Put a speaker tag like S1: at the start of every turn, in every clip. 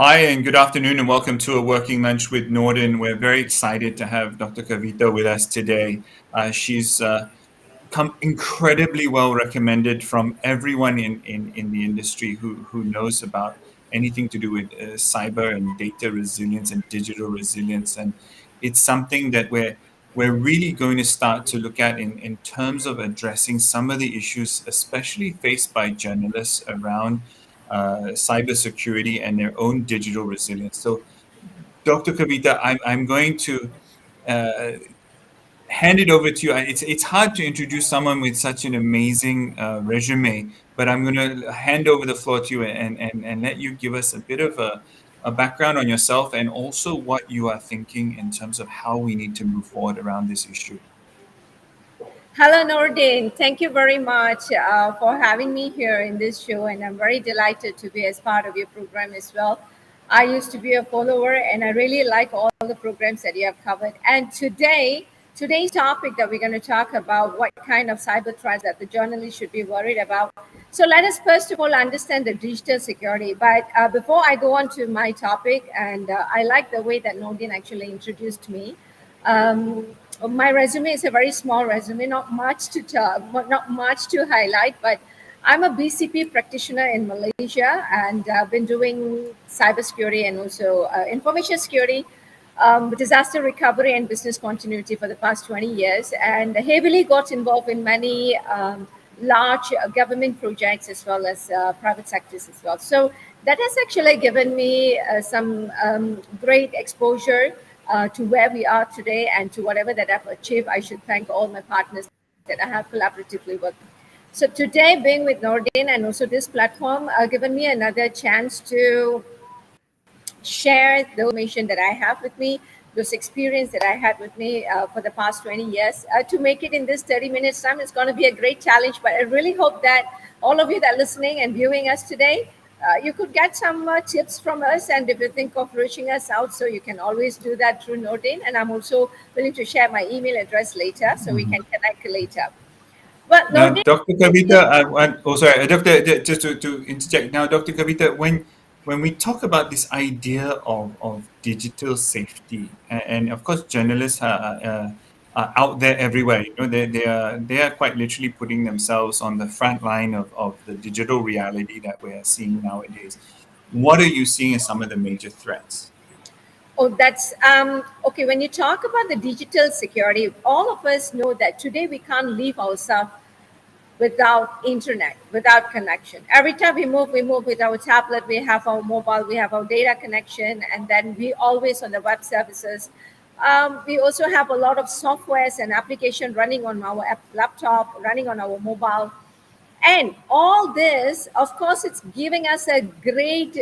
S1: Hi, and good afternoon, and welcome to a working lunch with Nordin. We're very excited to have Dr. Kavitha with us today. She's come incredibly well recommended from everyone in the industry who knows about anything to do with cyber and data resilience and digital resilience. And it's something that we're really going to start to look at in terms of addressing some of the issues, especially faced by journalists around cybersecurity and their own digital resilience. So, Dr. Kavita, I'm going to uh, hand it over to you. It's hard to introduce someone with such an amazing resume, but I'm going to hand over the floor to you and let you give us a bit of a background on yourself and also what you are thinking in terms of how we need to move forward around this issue.
S2: Hello, Nordin. Thank you very much for having me here in this show, and I'm very delighted to be as part of your program as well. I used to be a follower, and I really like all the programs that you have covered. And today's topic that we're going to talk about what kind of cyber threats that the journalist should be worried about. So let us first of all understand the digital security. But before I go on to my topic, and I like the way that Nordin actually introduced me. Um, my resume is a very small resume, not much to talk, not much to highlight, but I'm a BCP practitioner in Malaysia, and I've been doing cybersecurity and also information security, disaster recovery and business continuity for the past 20 years, and heavily got involved in many large government projects as well as private sectors as well. So that has actually given me some great exposure to where we are today and to whatever that I've achieved. I should thank all my partners that I have collaboratively worked. So today, being with Nordin and also this platform, given me another chance to share the information that I have with me, those experience that I had with me for the past 20 years. To make it in this 30 minutes time, it's going to be a great challenge, but I really hope that all of you that are listening and viewing us today, you could get some tips from us. And if you think of reaching us out, so you can always do that through Nordin. And I'm also willing to share my email address later so we can connect later. Well,
S1: Now,
S2: Nordin,
S1: Dr. Kavita, sorry, just to interject. Now, Dr. Kavita, when we talk about this idea of digital safety, and of course, journalists are out there everywhere. You know, they are quite literally putting themselves on the front line of the digital reality that we are seeing nowadays. What are you seeing as some of the major threats?
S2: oh, that's okay. When you talk about the digital security, all of us know that today we can't leave ourselves without internet, without connection. Every time we move with our tablet, we have our mobile, we have our data connection, and then we always on the web services. We also have a lot of softwares and application running on our laptop, running on our mobile. And all this, of course, it's giving us a great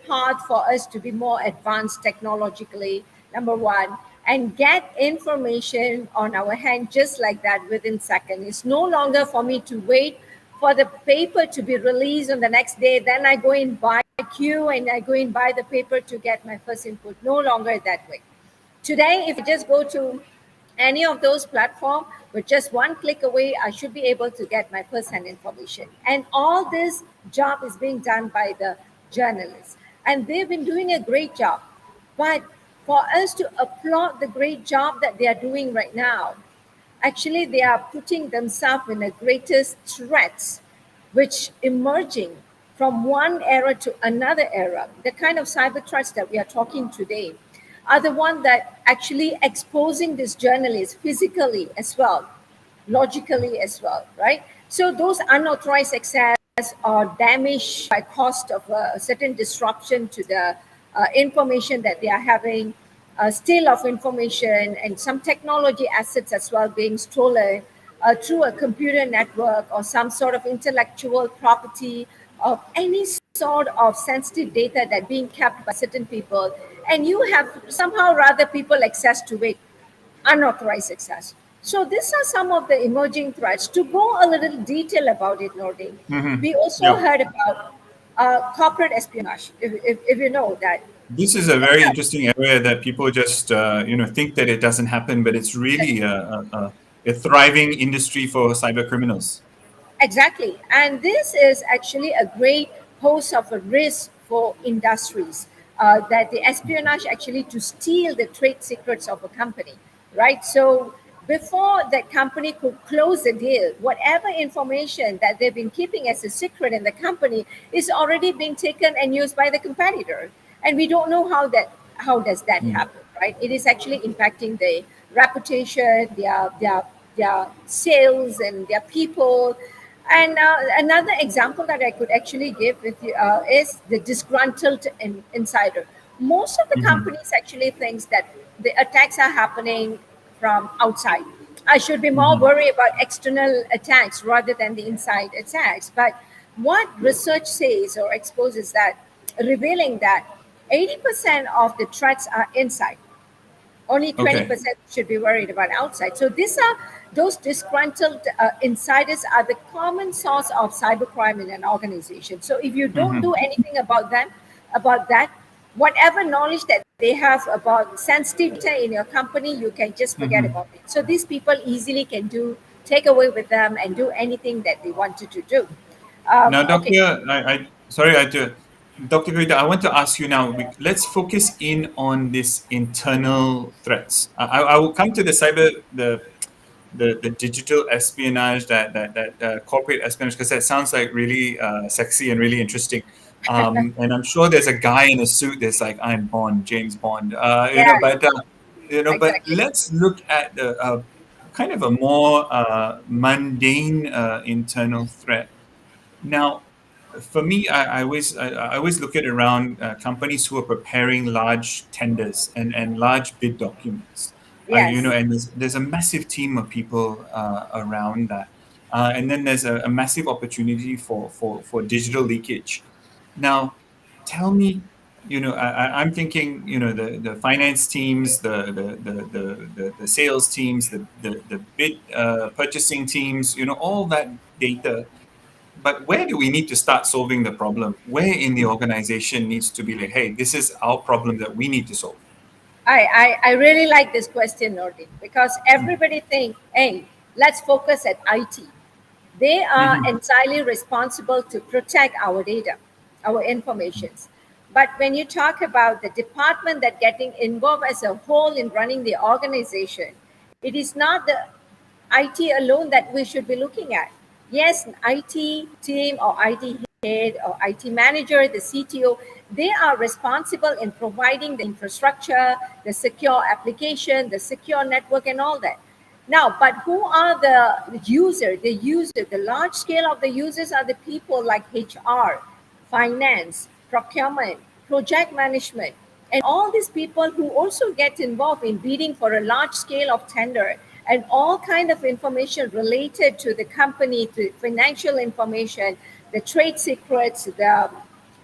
S2: path for us to be more advanced technologically, number one, and get information on our hand just like that within seconds. It's no longer for me to wait for the paper to be released on the next day. Then I go and buy a queue and I go and buy the paper to get my first input. No longer that way. Today, if I just go to any of those platforms, with just one click away, I should be able to get my first-hand information. And all this job is being done by the journalists. And they've been doing a great job. But for us to applaud the great job that they are doing right now, actually they are putting themselves in the greatest threats, which emerging from one era to another era. The kind of cyber threats that we are talking today are the one that actually exposing these journalists physically as well, logically as well, right? So those unauthorized access or damage by cost of a certain disruption to the information that they are having, steal of information, and some technology assets as well being stolen through a computer network or some sort of intellectual property of any sort of sensitive data that being kept by certain people, and you have somehow rather people access to it, unauthorized access. So these are some of the emerging threats. To go a little detail about it, Nordin,
S1: Hmm.
S2: we also
S1: Yeah.
S2: heard about corporate espionage, if you know that.
S1: This is a very interesting area that people just think that it doesn't happen, but it's really a thriving industry for cyber criminals.
S2: Exactly. And this is actually a great pose of a risk for industries, that the espionage actually to steal the trade secrets of a company, right? So before that company could close the deal, whatever information that they've been keeping as a secret in the company is already being taken and used by the competitor, and we don't know how does that
S1: Mm.
S2: happen, right? It is actually impacting the reputation, their sales, and their people. And another example that I could actually give with you is the disgruntled insider. Most of the
S1: Mhm.
S2: companies actually thinks that the attacks are happening from outside. I should be more
S1: Mhm.
S2: worried about external attacks rather than the inside attacks. But what research says or exposes that, revealing that 80% of the threats are inside, only
S1: Okay.
S2: 20% should be worried about outside. So those disgruntled insiders are the common source of cybercrime in an organization. So if you don't do
S1: Mhm.
S2: anything about that, whatever knowledge that they have about sensitive data in your company, you can just forget
S1: Mhm.
S2: about it. So these people easily can take away with them and do anything that they wanted to do.
S1: Now,
S2: Okay.
S1: Doctor, sorry, Dr. Kavitha, I want to ask you now. Let's focus in on this internal threats. I will come to the the digital espionage, that corporate espionage, because that sounds like really sexy and really interesting. And I'm sure there's a guy in a suit that's like, I'm Bond, James Bond.
S2: Yeah,
S1: But
S2: exactly.
S1: let's look at the kind of a more mundane internal threat. Now, for me, I always look at around companies who are preparing large tenders and large bid documents.
S2: Yes.
S1: And there's a massive team of people around that, and then there's a massive opportunity for digital leakage. Now, tell me, I'm thinking, the finance teams, the sales teams, the bid purchasing teams, all that data, but where do we need to start solving the problem? Where in the organization needs to be like, hey, this is our problem that we need to solve?
S2: I really like this question, Nordin, because everybody think, hey, let's focus at IT. They are
S1: Mm-hmm.
S2: entirely responsible to protect our data, our informations. But when you talk about the department that getting involved as a whole in running the organization, it is not the IT alone that we should be looking at. Yes, an IT team or IT head or IT manager, the CTO, they are responsible in providing the infrastructure, the secure application, the secure network, and all that. Now, but who are the user? The large scale of the users are the people like HR, finance, procurement, project management, and all these people who also get involved in bidding for a large scale of tender and all kind of information related to the company, to financial information, the trade secrets, the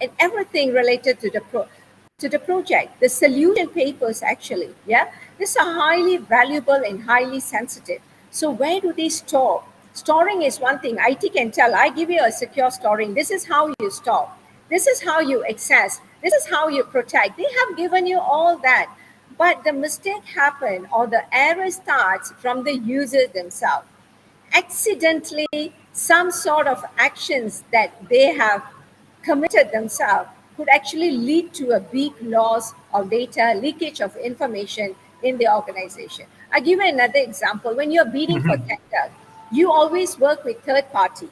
S2: and everything related to the project, the solution papers actually, yeah, these are highly valuable and highly sensitive. So where do they store? Storing is one thing. IT can tell, I give you a secure storing. This is how you store. This is how you access. This is how you protect. They have given you all that. But the mistake happen or the error starts from the users themselves. Accidentally, some sort of actions that they have committed themselves could actually lead to a big loss of data, leakage of information in the organization. I'll give you another example. When you're bidding for
S1: Mm-hmm.
S2: tender, you always work with third party,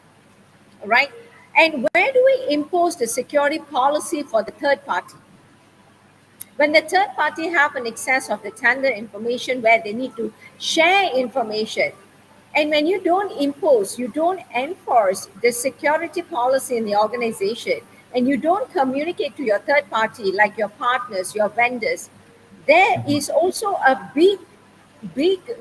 S2: right? And where do we impose the security policy for the third party? When the third party have an excess of the tender information where they need to share information, and when you don't impose, you don't enforce the security policy in the organization, and you don't communicate to your third party like your partners, your vendors, there
S1: Mm-hmm.
S2: is also a big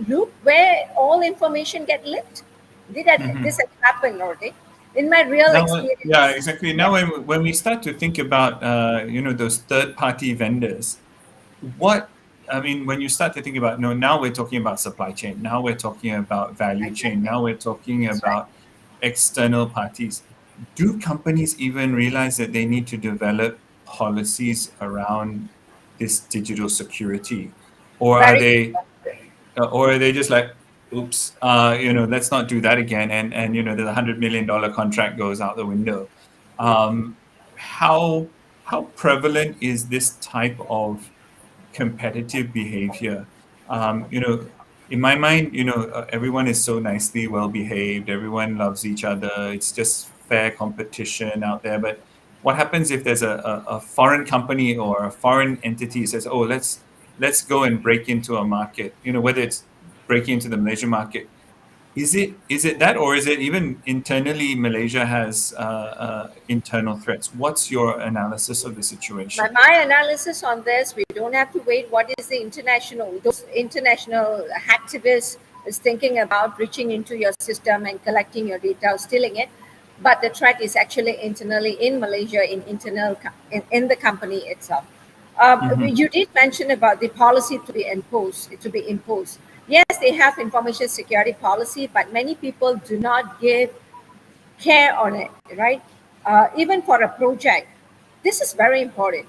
S2: loop where all information get leaked. This
S1: Mm-hmm.
S2: has happened, Nordic, in my real
S1: Now, yeah,
S2: experience.
S1: exactly.
S2: Yeah,
S1: Now, when we start to think about, those third-party vendors, what I mean, when you start to think about, no, now we're talking about supply chain. Now we're talking about value chain.
S2: exactly.
S1: Now we're talking
S2: That's right.
S1: about external parties. Do companies even realize that they need to develop policies around this digital security, or are
S2: Very good
S1: they
S2: question.
S1: just like, oops, let's not do that again, and the $100 million contract goes out the window.
S2: Mm.
S1: How how prevalent is this type of competitive behavior? You know, in my mind, everyone is so nicely well behaved. Everyone loves each other. It's just fair competition out there. But what happens if there's a foreign company or a foreign entity says, "Oh, let's go and break into a market." Whether it's breaking into the Malaysian market, is it that, or is it even internally Malaysia has internal threats? What's your analysis of the situation?
S2: My analysis on this, we don't have to wait. What is the those international hacktivists is thinking about reaching into your system and collecting your data, stealing it. But the threat is actually internally in Malaysia, in the company itself.
S1: Hmm.
S2: You did mention about the policy to be imposed. Yes, they have information security policy, but many people do not give care on it, right? Even for a project, this is very important.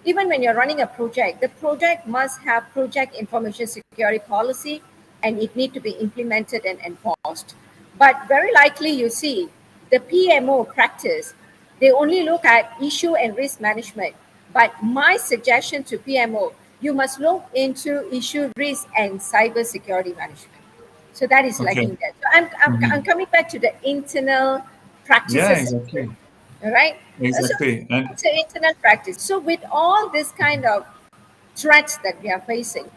S2: Even when you're running a project, the project must have project information security policy, and it need to be implemented and enforced. But very likely you see the PMO practice, they only look at issue and risk management. But my suggestion to PMO, you must look into issue risk and cyber security management. So that is
S1: Okay.
S2: lacking there. So I'm
S1: Hmm.
S2: coming back to the internal
S1: Yeah,
S2: practices,
S1: exactly.
S2: all right? So
S1: Exactly. And
S2: it's an internal practice. So with all this kind of threats that we are facing,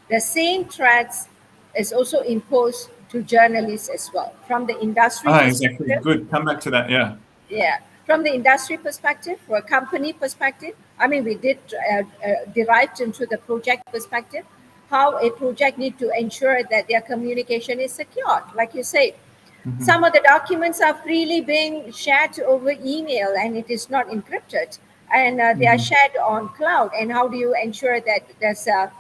S2: the same threats is also imposed to journalists as well. From the industry
S1: exactly.
S2: perspective,
S1: Good. Come back to that. Yeah.
S2: yeah, from the industry perspective, or company perspective, I mean, we did derived into the project perspective, how a project need to ensure that their communication is secure. Like you say,
S1: Hmm.
S2: some of the documents are freely being shared over email and it is not encrypted, and they are
S1: Hmm.
S2: shared on cloud. And how do you ensure that there's a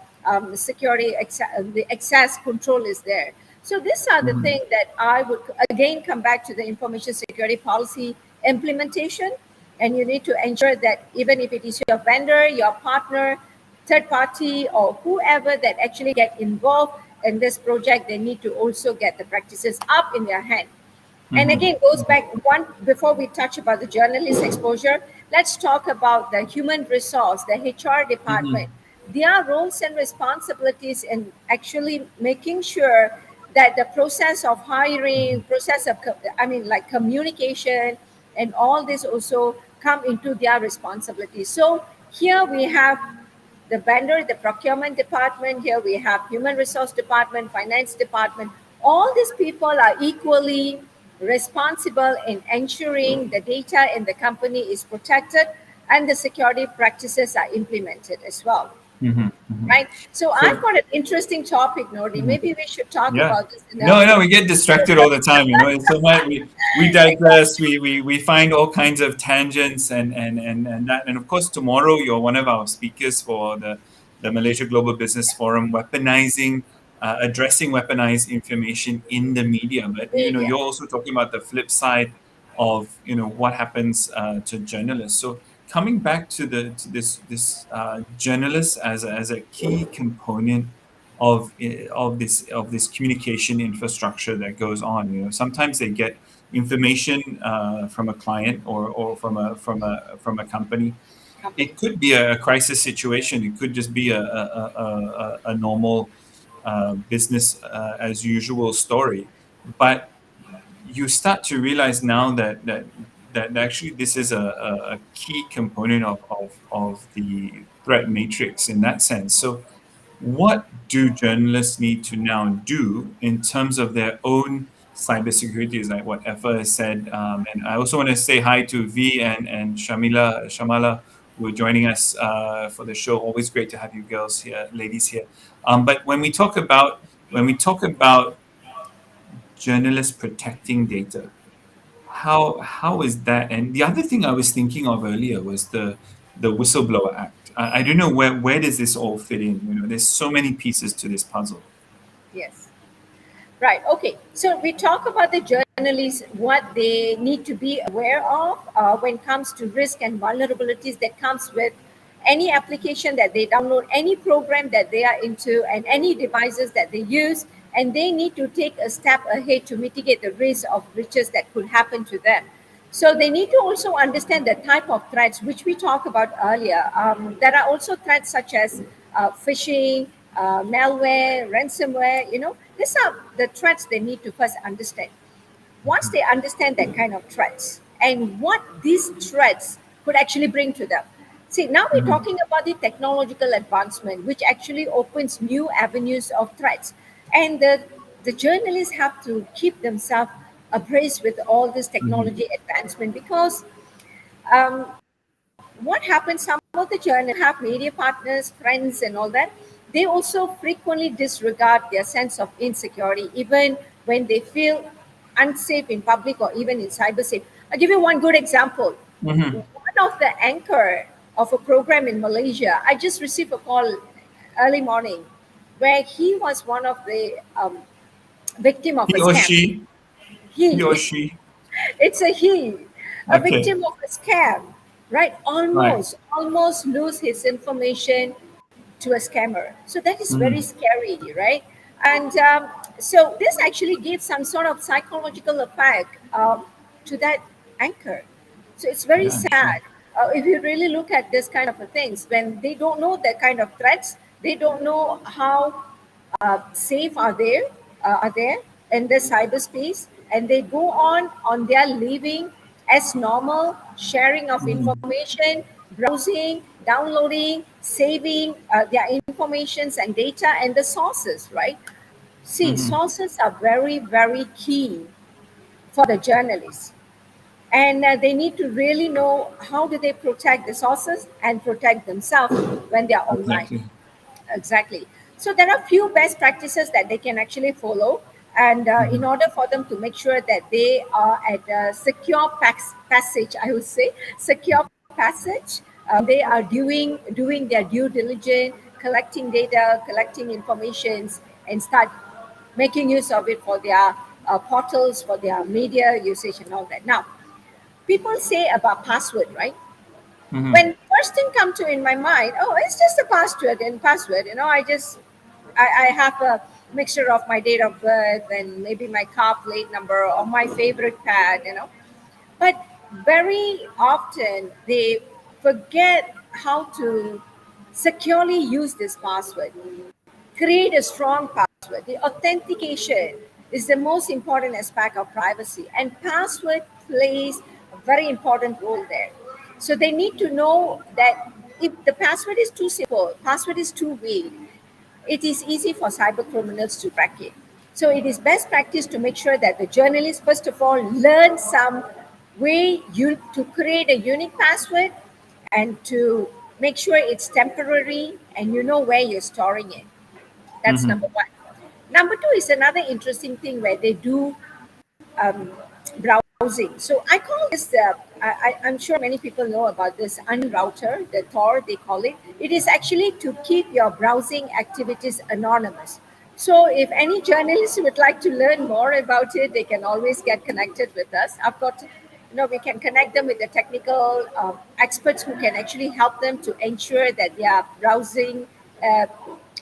S2: the access control is there? So these are the
S1: Hmm.
S2: things that I would again come back to the information security policy implementation. And you need to ensure that even if it is your vendor, your partner, third party, or whoever that actually get involved in this project, they need to also get the practices up in their hand. And
S1: Hmm.
S2: again, goes back one before we touch about the journalist exposure. Let's talk about the human resource, the HR department,
S1: Hmm.
S2: their roles and responsibilities in actually making sure that the process of hiring, process of I mean, like communication, and all this also come into their responsibilities. So here we have the vendor, the procurement department. Here we have human resource department, finance department. All these people are equally responsible in ensuring the data in the company is protected and the security practices are implemented as well,
S1: Hmm. Hmm.
S2: right? So I've
S1: So,
S2: got an interesting topic, Nordin.
S1: mhm.
S2: Maybe we should talk
S1: Yeah.
S2: about this in
S1: No,
S2: a
S1: no, we get distracted all the time. It's so much we digress. We find all kinds of tangents and that. And of course, tomorrow you're one of our speakers for the Malaysia Global Business Forum, addressing weaponized information in the media. But
S2: media.
S1: you're also talking about the flip side of what happens to journalists. So coming back to this journalists as a key component of this communication infrastructure that goes on. Sometimes they get information from a client or from a company.
S2: Company.
S1: It could be a crisis situation. It could just be a normal business as usual story. But you start to realize now that actually this is a key component of the threat matrix in that sense. So what do journalists need to now do in terms of their own cybersecurity? Is like what Effa has said. And I also want to say hi to V and Shamala, who are joining us for the show. Always great to have you girls here, ladies here. But when we talk about journalists protecting data, how is that? And the other thing I was thinking of earlier was the Whistleblower Act. I don't know where does this all fit in. There's so many pieces to this puzzle.
S2: Yes. Right. Okay. So we talk about the journalists, what they need to be aware of when it comes to risk and vulnerabilities that comes with any application that they download, any program that they are into, and any devices that they use, and they need to take a step ahead to mitigate the risk of breaches that could happen to them. So they need to also understand the type of threats which we talked about earlier. There are also threats such as phishing, malware, ransomware. These are the threats they need to first understand. Once they understand that kind of threats and what these threats could actually bring to them. See, now we're
S1: Mhm.
S2: talking about the technological advancement, which actually opens new avenues of threats. And the journalists have to keep themselves abreast with all this
S1: Mhm.
S2: technology advancement because um, what happens, some of the journalists have media partners, friends, and all that. They also frequently disregard their sense of insecurity, even when they feel unsafe in public or even in cyberspace. I'll give you one good example.
S1: Mhm.
S2: One of the anchor of a program in Malaysia, I just received a call early morning where he was one of the victim of a
S1: He or
S2: scam.
S1: she? He or
S2: He,
S1: she?
S2: it's a
S1: Okay.
S2: victim of a scam, right?
S1: Right.
S2: Almost lose his information to a scammer. So that is very
S1: Mhm.
S2: scary, right? And so this actually gives some sort of psychological effect to that anchor. So it's very
S1: Yeah, sure.
S2: sad. If you really look at this kind of a things, when they don't know that kind of threats, they don't know how safe are there in the cyberspace, and they go on their living as normal, sharing of
S1: Mhm.
S2: information, browsing, downloading, saving their informations and data and the sources, right? See,
S1: Mhm.
S2: sources are very, very key for the journalists, and they need to really know how do they protect the sources and protect themselves when they are online.
S1: Exactly.
S2: Exactly. So there are few best practices that they can actually follow, and in
S1: Mhm.
S2: order for them to make sure that they are at a secure passage, I would say secure passage. They are doing their due diligence, collecting data, collecting informations, and start making use of it for their portals, for their media usage, and all that. Now, people say about password, right?
S1: Mhm.
S2: When first thing come to in my mind, oh, it's just a password. I have a mixture of my date of birth and maybe my car plate number or my favorite pad. But very often they forget how to securely use this password. Create a strong password. The authentication is the most important aspect of privacy, and password plays a very important role there. So they need to know that if the password is too simple, password is too vague, it is easy for cyber criminals to crack it. So it is best practice to make sure that the journalist, first of all, learn some way to create a unique password and to make sure it's temporary and you know where you're storing it. That's
S1: Mhm.
S2: number one. Number two is another interesting thing where they do um, browsing. So I call this I'm sure many people know about this router, the Tor they call it. It is actually to keep your browsing activities anonymous. So if any journalists would like to learn more about it, they can always get connected with us. I've got, we can connect them with the technical experts who can actually help them to ensure that their browsing uh,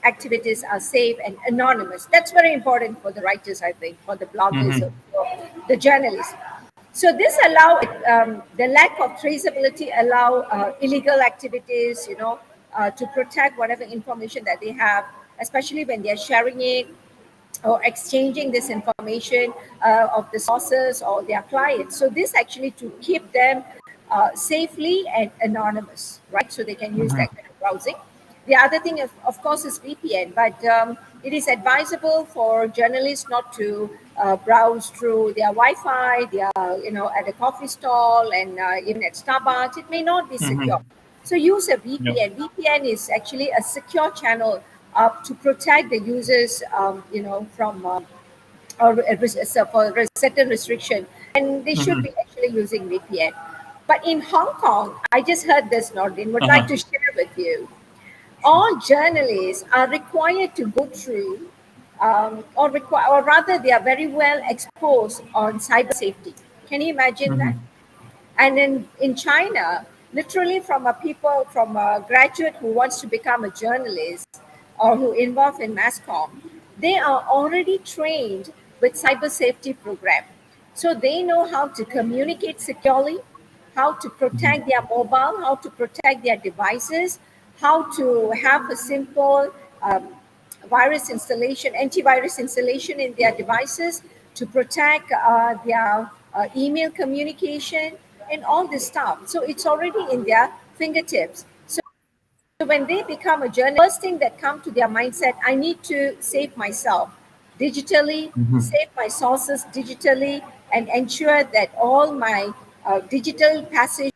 S2: activities are safe and anonymous. That's very important for the writers, I think, for the bloggers, or
S1: Mhm.
S2: for the journalists. So this allow the lack of traceability allow illegal activities, to protect whatever information that they have, especially when they're sharing it or exchanging this information of the sources or their clients. So this actually to keep them safely and anonymous, right? So they can use
S1: Mhm.
S2: that kind of browsing. The other thing, of course, is VPN, but it is advisable for journalists not to browse through their Wi-Fi, their, at a coffee stall and even at Starbucks. It may not be secure.
S1: Mhm.
S2: So use a
S1: Yep.
S2: VPN. VPN is actually a secure channel to protect the users, from so for certain restriction, and they should
S1: Mhm.
S2: be actually using VPN. But in Hong Kong, I just heard this, Nordin, would like
S1: Uh-huh.
S2: to share with you.
S1: Sure.
S2: All journalists are required to go through, or rather, they are very well exposed on cyber safety. Can you imagine that?
S1: Mhm.
S2: And in China, literally from a graduate who wants to become a journalist or who involved in mass comm, they are already trained with cyber safety program. So they know how to communicate securely, how to
S1: Mhm.
S2: protect their mobile, how to protect their devices, how to have a simple virus installation, antivirus installation in their devices to protect their email communication and all this stuff. So it's already in their fingertips. So when they become a journalist, first thing that come to their mindset, I need to save myself digitally,
S1: Mhm.
S2: save my sources digitally, and ensure that all my digital passage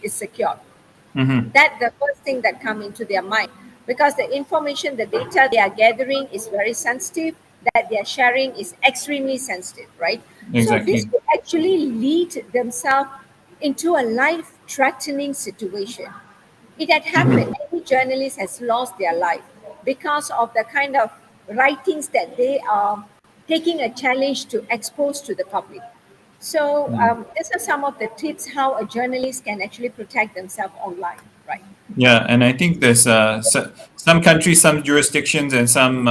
S2: is secure.
S1: Mhm.
S2: That the first thing that come into their mind, because the information, the data they are gathering is very sensitive, that they are sharing is extremely sensitive, right? So this
S1: Exactly.
S2: could actually lead themselves into a life threatening situation. It had happened.
S1: Mhm.
S2: Many journalists has lost their life because of the kind of writings that they are taking a challenge to expose to the public. So
S1: Mm.
S2: these are some of the tips how a journalist can actually protect themselves online, right?
S1: Yeah, and I think there's some countries, some jurisdictions, and some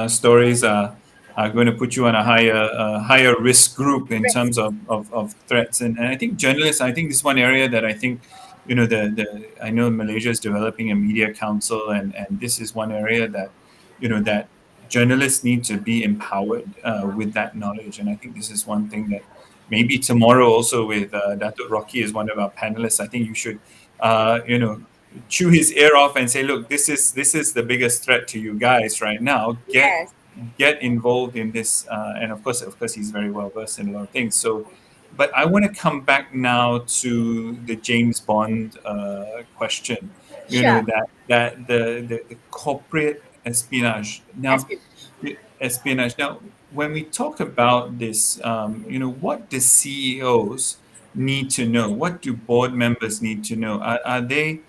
S1: stories are going to put you on a higher risk group in
S2: Risk.
S1: terms of threats. And I think journalists, I think this is one area that I think, the I know Malaysia is developing a media council, and this is one area that, that journalists need to be empowered with that knowledge. And I think this is one thing that maybe tomorrow also with Datuk Rocky as one of our panelists, I think you should, chew his ear off and say, look, this is the biggest threat to you guys right now.
S2: Yes,
S1: Get involved in this, and of course he's very well versed in a lot of things. So, but I want to come back now to the James Bond question.
S2: sure.
S1: The corporate espionage now.
S2: Espionage.
S1: Espionage. Now, when we talk about this, what do CEOs need to know? What do board members need to know? Are they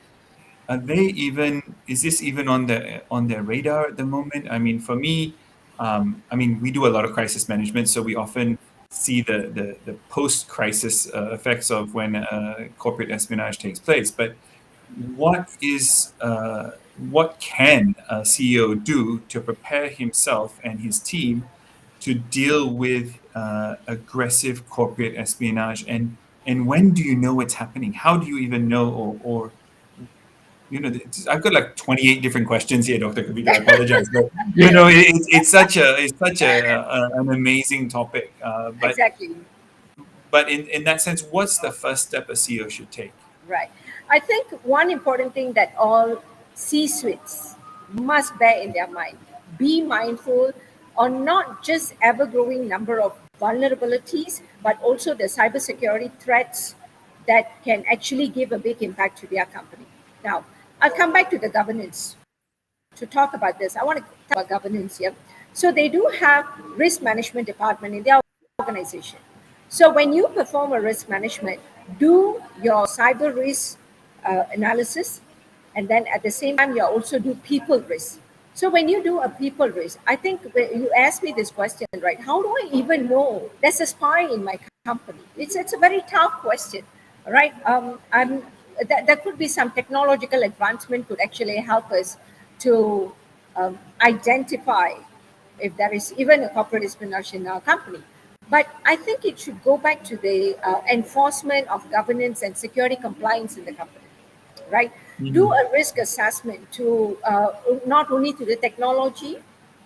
S1: even, is this even on their radar at the moment? I mean, for me, we do a lot of crisis management, so we often see the post-crisis effects of when corporate espionage takes place. But what can a CEO do to prepare himself and his team to deal with aggressive corporate espionage? And when do you know it's happening? How do you even know, or I've got like 28 different questions here, Dr. Kavita. I apologize, but it's such an amazing topic.
S2: Exactly.
S1: But in that sense, what's the first step a CEO should take?
S2: Right. I think one important thing that all C-suites must bear in their mind, be mindful on not just ever-growing number of vulnerabilities, but also the cybersecurity threats that can actually give a big impact to their company. Now, I'll come back to the governance to talk about this. I want to talk about governance here. So they do have risk management department in their organization. So when you perform a risk management, do your cyber risk analysis, and then at the same time you also do people risk. So when you do a people risk, I think when you asked me this question, right? How do I even know there's a spy in my company? It's a very tough question, right? There could be some technological advancement could actually help us to identify if there is even a corporate espionage in our company. But I think it should go back to the enforcement of governance and security compliance in the company, right? Do
S1: Mhm.
S2: a risk assessment to not only to the technology,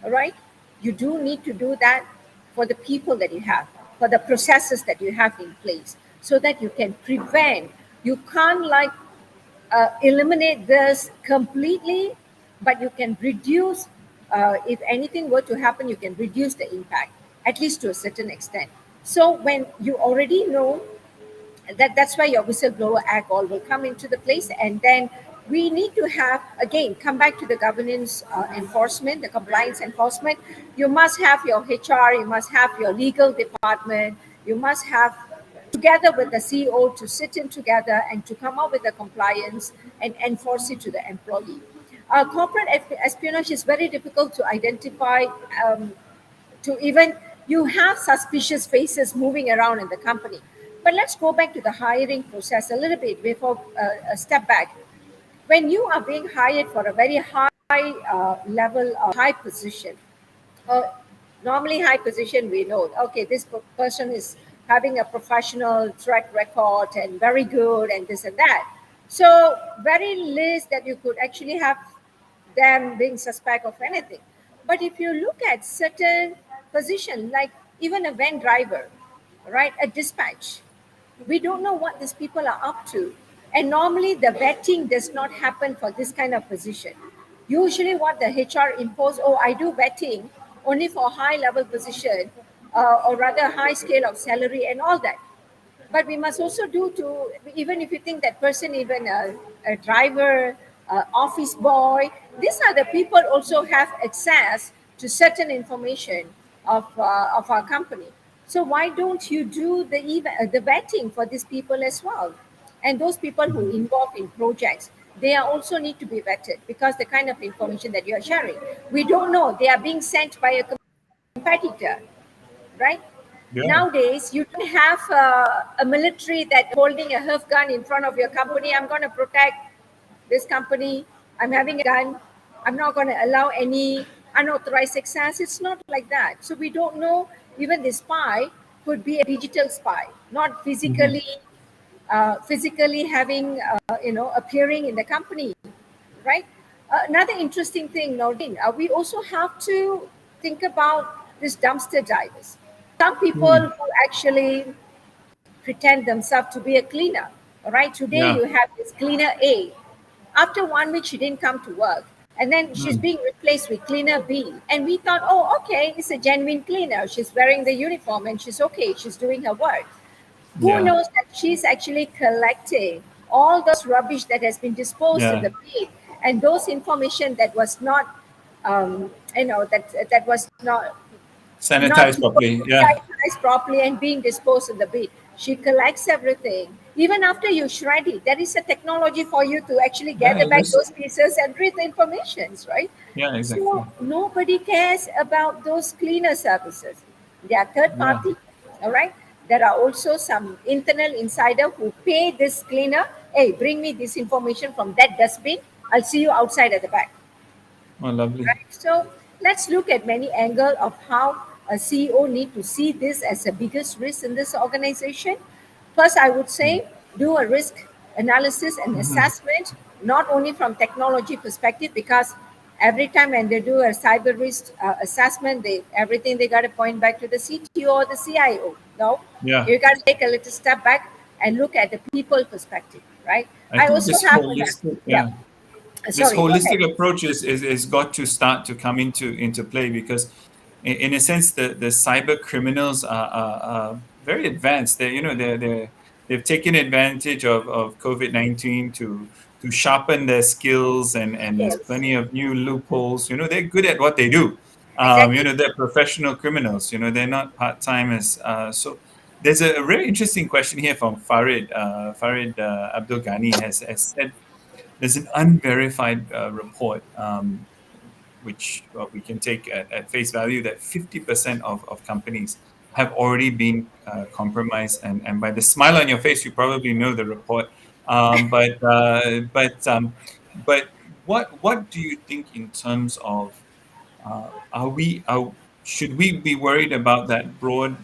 S2: right? You do need to do that for the people that you have, for the processes that you have in place, so that you can prevent. You can't like eliminate this completely, but you can reduce, if anything were to happen, you can reduce the impact, at least to a certain extent. So when you already know that's why your whistleblower act all will come into the place, and then we need to have again come back to the governance enforcement, the compliance enforcement. You must have your HR, you must have your legal department, you must have together with the CEO to sit in together and to come up with the compliance and enforce it to the employee. Corporate espionage is very difficult to identify, to even you have suspicious faces moving around in the company. But let's go back to the hiring process a little bit before a step back. When you are being hired for a very high level or high position, uh, normally high position we know, okay, this person is having a professional track record and very good and this and that. So very least that you could actually have them being suspect of anything. But if you look at certain position, like even a van driver, right, a dispatch, we don't know what these people are up to. And normally the vetting does not happen for this kind of position. Usually what the HR impose, oh, I do vetting only for high level position, or rather high scale of salary and all that. But we must also do to, even if you think that person, even a driver, office boy, these are the people also have access to certain information of our company. So why don't you do the vetting for these people as well? And those people who involve in projects, they are also need to be vetted, because the kind of information that you are sharing, we don't know, they are being sent by a competitor, right?
S1: Yeah.
S2: Nowadays, you don't have a military that holding a Herf gun in front of your company. I'm going to protect this company. I'm having a gun. I'm not going to allow any unauthorized access. It's not like that. So we don't know. Even the spy could be a digital spy, not
S1: Mhm.
S2: physically having appearing in the company, right? Another interesting thing, Nordin, we also have to think about these dumpster divers. Some people
S1: Mm.
S2: who actually pretend themselves to be a cleaner. All right, today
S1: Yeah.
S2: you have this cleaner A. After 1 week, she didn't come to work. And then she's
S1: Mm.
S2: being replaced with cleaner B. And we thought, oh, okay, it's a genuine cleaner. She's wearing the uniform and she's okay. She's doing her work. Who
S1: Yeah.
S2: knows that she's actually collecting all those rubbish that has been disposed in
S1: Yeah.
S2: the bin, and those information that was not, that was not
S1: Sanitize properly. Yeah.
S2: sanitized properly and being disposed in the bin. She collects everything. Even after you shred it, there is a technology for you to actually gather
S1: Yeah.
S2: back
S1: This.
S2: those pieces and read the informations, right?
S1: Yeah.
S2: So
S1: Exactly.
S2: nobody cares about those cleaner services. They are third
S1: Yeah.
S2: party, all right? There are also some internal insider who pay this cleaner, hey, bring me this information from that dustbin. I'll see you outside at the back.
S1: Oh, lovely.
S2: Right? So let's look at many angle of how a CEO need to see this as a biggest risk in this organization. First, I would say do a risk analysis and
S1: Mm-hmm.
S2: assessment, not only from technology perspective, because every time when they do a cyber risk assessment, they everything they got to point back to the CTO or the CIO. No,
S1: Yeah.
S2: you got to take a little step back and look at the people perspective, right?
S1: I
S2: I
S1: think
S2: also
S1: this
S2: have
S1: holistic.
S2: yeah.
S1: Yeah. This
S2: Sorry, go ahead.
S1: holistic approach is got to start to come into play because in a sense the cyber criminals are very advanced. They've taken advantage of COVID-19 to sharpen their skills, and there's
S2: Yes,
S1: plenty of new loopholes. They're good at what they do.
S2: exactly.
S1: They're professional criminals. They're not part-timers. So there's a very interesting question here from Farid. Farid Abdul Ghani has said there's an unverified report, which we can take at face value, that 50% of companies have already been compromised. And by the smile on your face, you probably know the report. But what do you think in terms of should we be worried about that broad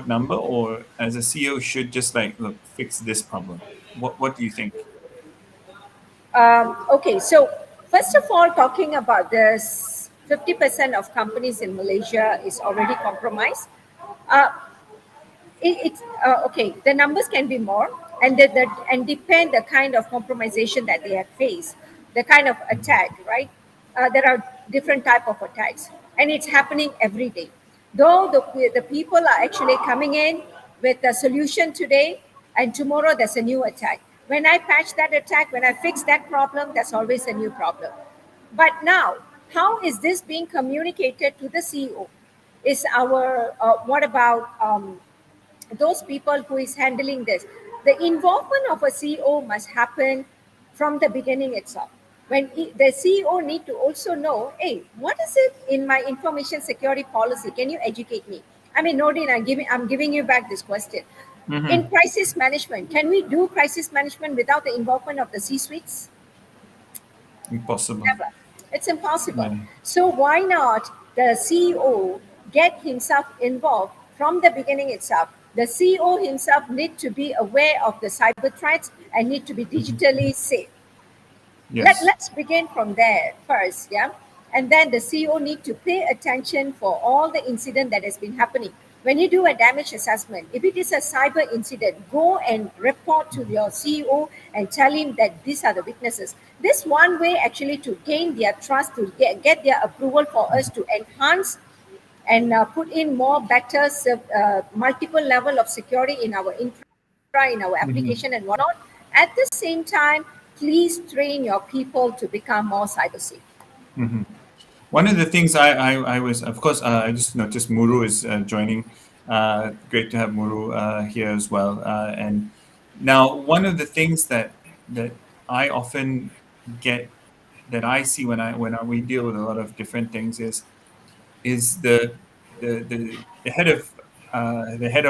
S1: number, or as a CEO should just like look fix this problem? What do you think?
S2: Okay, so first of all, talking about this, 50% of companies in Malaysia is already compromised. Uh, it's okay. The numbers can be more, and and depend the kind of compromisation that they have faced, the kind of attack, right? There are different type of attacks, and it's happening every day. Though the people are actually coming in with a solution today, and tomorrow there's a new attack. When I patch that attack, when I fix that problem, there's always a new problem. But now, how is this being communicated to the CEO? Is our what about those people who is handling this? The involvement of a CEO must happen from the beginning itself. The CEO need to also know, hey, what is it in my information security policy? Can you educate me? I mean, Nordin, I'm giving you back this question. In
S1: Hmm.
S2: crisis management, can we do crisis management without the involvement of the C-suites?
S1: Impossible.
S2: Never. It's impossible.
S1: Yeah.
S2: So why not the CEO get himself involved from the beginning itself? the CEO himself need to be aware of the cyber threats and need to be
S1: Mhm.
S2: digitally safe.
S1: Yes.
S2: Let's begin from there first, yeah, and then the CEO need to pay attention for all the incident that has been happening. When you do a damage assessment, if it is a cyber incident, go and report to your CEO and tell him that these are the weaknesses. This one way actually to gain their trust, to get their approval for us to enhance and put in more better multiple level of security in our infra, in our
S1: Mhm.
S2: application and whatnot. At the same time, please train your people to become more cyber safe.
S1: Mhm. One of the things I was, of course, I just noticed Muru is joining. Great to have Muru here as well. And now, one of the things that I often get, that I see we deal with a lot of different things, is the head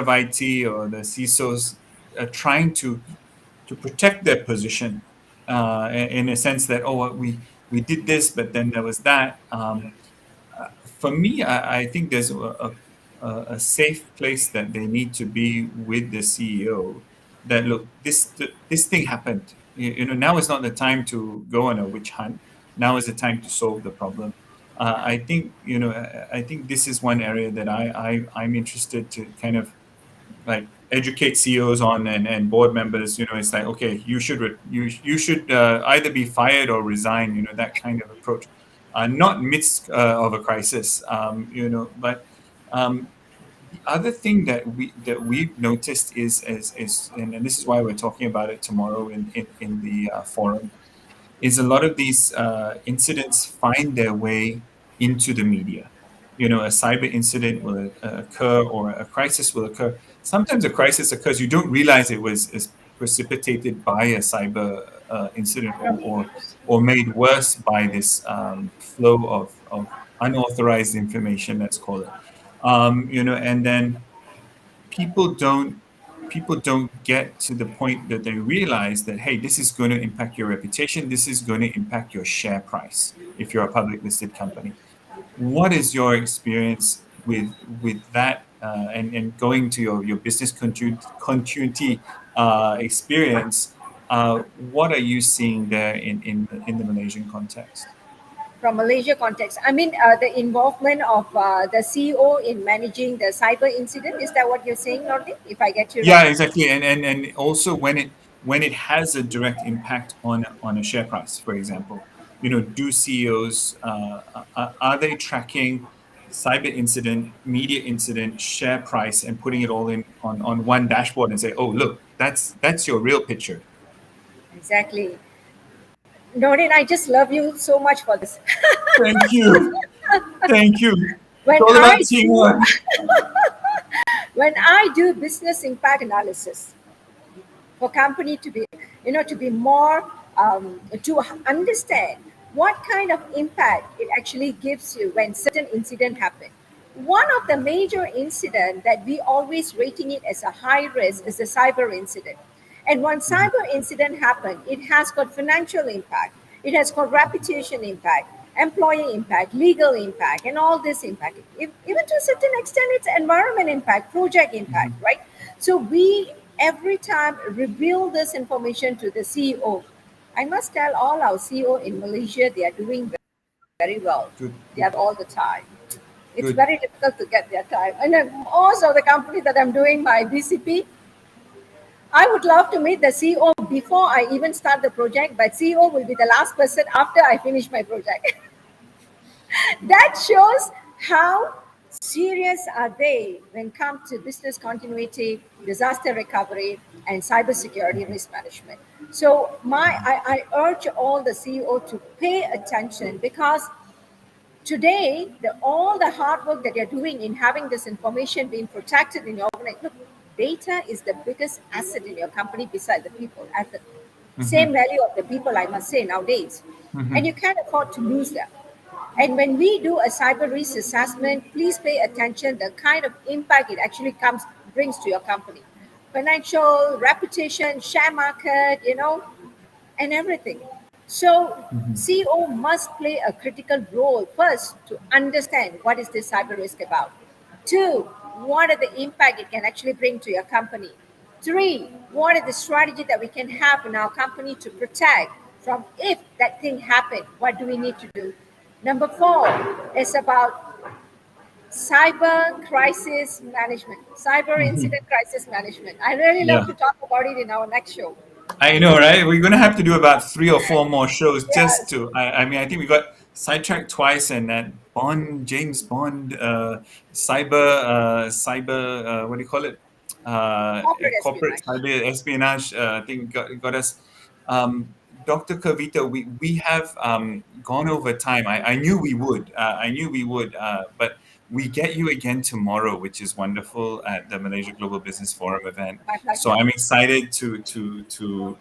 S1: of IT or the CISOs trying to protect their position in a sense that, oh, well, we did this, but then there was that. For me, I think there's a safe place that they need to be with the CEO. That, look, this thing happened. Now is not the time to go on a witch hunt. Now is the time to solve the problem. I think I think this is one area that I'm interested to kind of like educate CEOs on, and board members. It's like, okay, you should either be fired or resign. That kind of approach, not midst of a crisis. But um, the other thing that we've noticed is and this is why we're talking about it tomorrow in the forum, is a lot of these incidents find their way into the media. A cyber incident will occur, or a crisis will occur. Sometimes a crisis occurs, you don't realize it was is precipitated by a cyber incident, or made worse by this flow of unauthorized information, let's call it. And then people don't people don't get to the point that they realize that, hey, this is going to impact your reputation, this is going to impact your share price if you're a public listed company. What is your experience with that, and going to your business continuity experience? What are you seeing there in the Malaysian context?
S2: From Malaysia context, I mean, the involvement of the CEO in managing the cyber incident. Is that what you're saying, Nordin? If I get you
S1: Yeah,
S2: right?
S1: exactly. And also when it has a direct impact on a share price, for example. Do CEOs, are they tracking cyber incident, media incident, share price, and putting it all in on one dashboard and say, oh, look, that's your real picture.
S2: Exactly. Nordin, I just love you so much for this.
S1: Thank you. Thank you. It's
S2: when
S1: all
S2: I
S1: about
S2: do
S1: teamwork.
S2: when I do business impact analysis for company to be, to be more, to understand what kind of impact it actually gives you when certain incident happen. One of the major incident that we always rating it as a high risk is the cyber incident. And when
S1: Mhm,
S2: cyber incident happen, it has got financial impact, it has got reputation impact, employee impact, legal impact, and all this impact. Even to a certain extent, it's environment impact, project impact,
S1: mhm.
S2: right? So we every time reveal this information to the CEO. I must tell all our CEO in Malaysia, they are doing very well.
S1: Good,
S2: They
S1: good,
S2: have all the time. It's
S1: good.
S2: very difficult to get their time. And then most of the company that I'm doing my BCP, I would love to meet the CEO before I even start the project, but CEO will be the last person after I finish my project. That shows how serious are they when it comes to business continuity, disaster recovery, and cybersecurity risk management. So I urge all the CEO to pay attention, because today all the hard work that you're doing in having this information being protected in your organization. Look, data is the biggest asset in your company beside the people, at the same
S1: Mhm,
S2: value of the people, I must say, nowadays. And you
S1: mhm,
S2: can't afford to lose them. And when we do a cyber risk assessment, please pay attention the kind of impact it actually brings to your company. Financial, reputation, share market, and everything. So
S1: mhm,
S2: CEO must play a critical role first to understand what is this cyber risk about. Two, what are the impact it can actually bring to your company. Three, what is the strategy that we can have in our company to protect from if that thing happened, what do we need to do? Number four is about cyber crisis management, cyber
S1: Mhm.
S2: incident crisis management. I really
S1: Yeah.
S2: love to talk about it in our next show.
S1: I know, right? We're gonna have to do about 3 or 4 more shows just
S2: Yes,
S1: to. I mean, I think we got sidetracked twice, and that Bond, James Bond, what do you call it?
S2: corporate
S1: Corporate
S2: espionage.
S1: cyber espionage. I think got us. Um, Dr. Kavita, we have gone over time. I knew we would. I knew we would. But we get you again tomorrow, which is wonderful at the Malaysia Global Business Forum event.
S2: My
S1: So
S2: pleasure.
S1: I'm excited to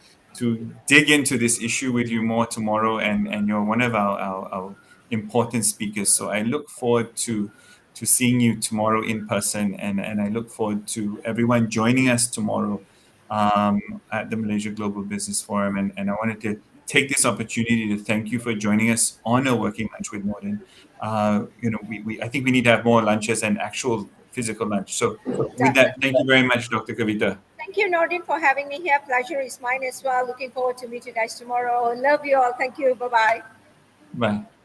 S1: dig into this issue with you more tomorrow, and you're one of our important speakers. So I look forward to seeing you tomorrow in person, and I look forward to everyone joining us tomorrow um, at the Malaysia Global Business Forum. And I wanted to take this opportunity to thank you for joining us on a working lunch with Nordin. I think we need to have more lunches and actual physical lunch. So with that, thank you
S2: Definitely.
S1: very much, Dr. Kavita.
S2: Thank you, Nordin, for having me here. Pleasure is mine as well. Looking forward to meet you guys tomorrow. Love you all. Thank you. Bye bye.
S1: Bye.